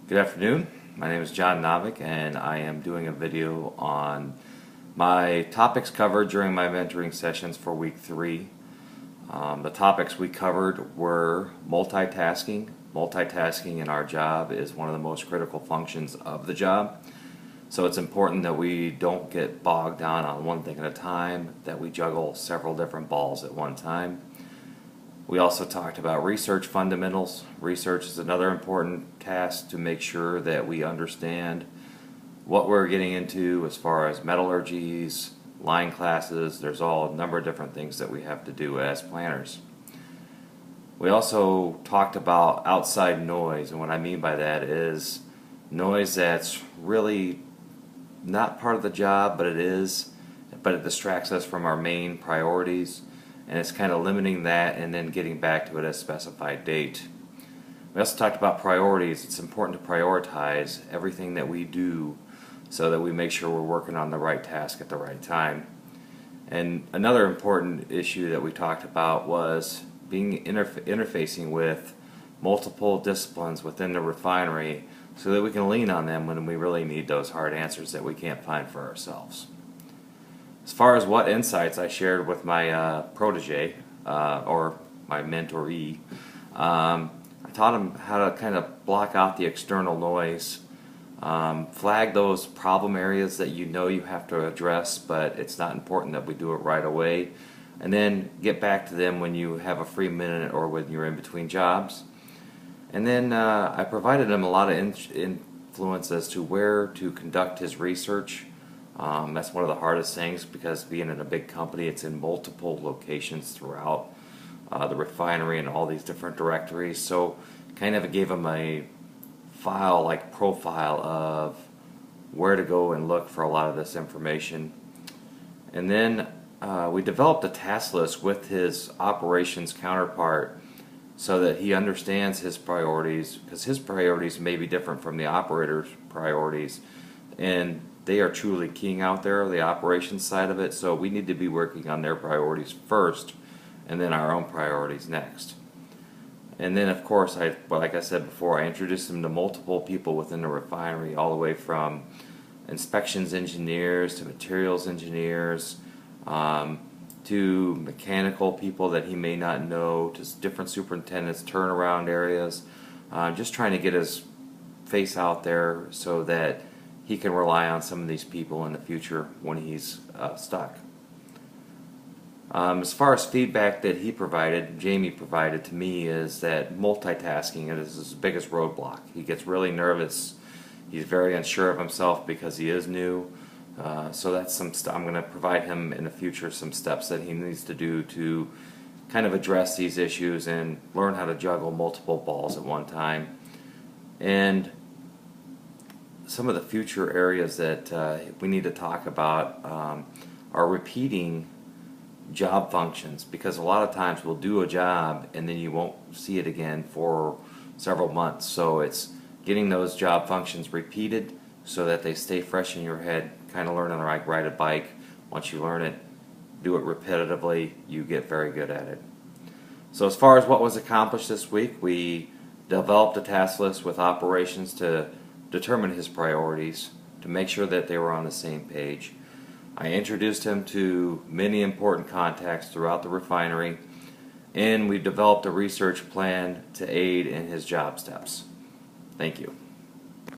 Good afternoon. My name is John Novick, and I am doing a video on my topics covered during my mentoring sessions for week 3. The topics we covered were multitasking. Multitasking in our job is one of the most critical functions of the job. So it's important that we don't get bogged down on one thing at a time, that we juggle several different balls at one time. We also talked about research fundamentals. Research is another important task to make sure that we understand what we're getting into as far as metallurgies, line classes. There's all a number of different things that we have to do as planners. We also talked about outside noise, and what I mean by that is noise that's really not part of the job, but it distracts us from our main priorities. And it's kind of limiting that and then getting back to it at a specified date. We also talked about priorities. It's important to prioritize everything that we do so that we make sure we're working on the right task at the right time. And another important issue that we talked about was being interfacing with multiple disciplines within the refinery so that we can lean on them when we really need those hard answers that we can't find for ourselves. As far as what insights I shared with my protege, or my mentoree, I taught him how to kind of block out the external noise, flag those problem areas that you know you have to address, but it's not important that we do it right away, and then get back to them when you have a free minute or when you're in between jobs. And then I provided him a lot of influence as to where to conduct his research. That's one of the hardest things, because being in a big company, it's in multiple locations throughout the refinery and all these different directories. So kind of gave him a file-like profile of where to go and look for a lot of this information. And then we developed a task list with his operations counterpart so that he understands his priorities, because his priorities may be different from the operator's priorities. And they are truly keying out there, the operations side of it, so we need to be working on their priorities first and then our own priorities next. And then of course, like I said before, I introduced them to multiple people within the refinery, all the way from inspections engineers to materials engineers, to mechanical people that he may not know, to different superintendents, turnaround areas, just trying to get his face out there so that he can rely on some of these people in the future when he's stuck. As far as feedback that Jamie provided to me, is that multitasking is his biggest roadblock. He gets really nervous. He's very unsure of himself because he is new. So that's I'm going to provide him in the future some steps that he needs to do to kind of address these issues and learn how to juggle multiple balls at one time. And some of the future areas that we need to talk about are repeating job functions, because a lot of times we'll do a job and then you won't see it again for several months. So it's getting those job functions repeated so that they stay fresh in your head, kind of learning like ride a bike. Once you learn it, do it repetitively, you get very good at it. So as far as what was accomplished this week, we developed a task list with operations to determine his priorities, to make sure that they were on the same page. I introduced him to many important contacts throughout the refinery, and we developed a research plan to aid in his job steps. Thank you.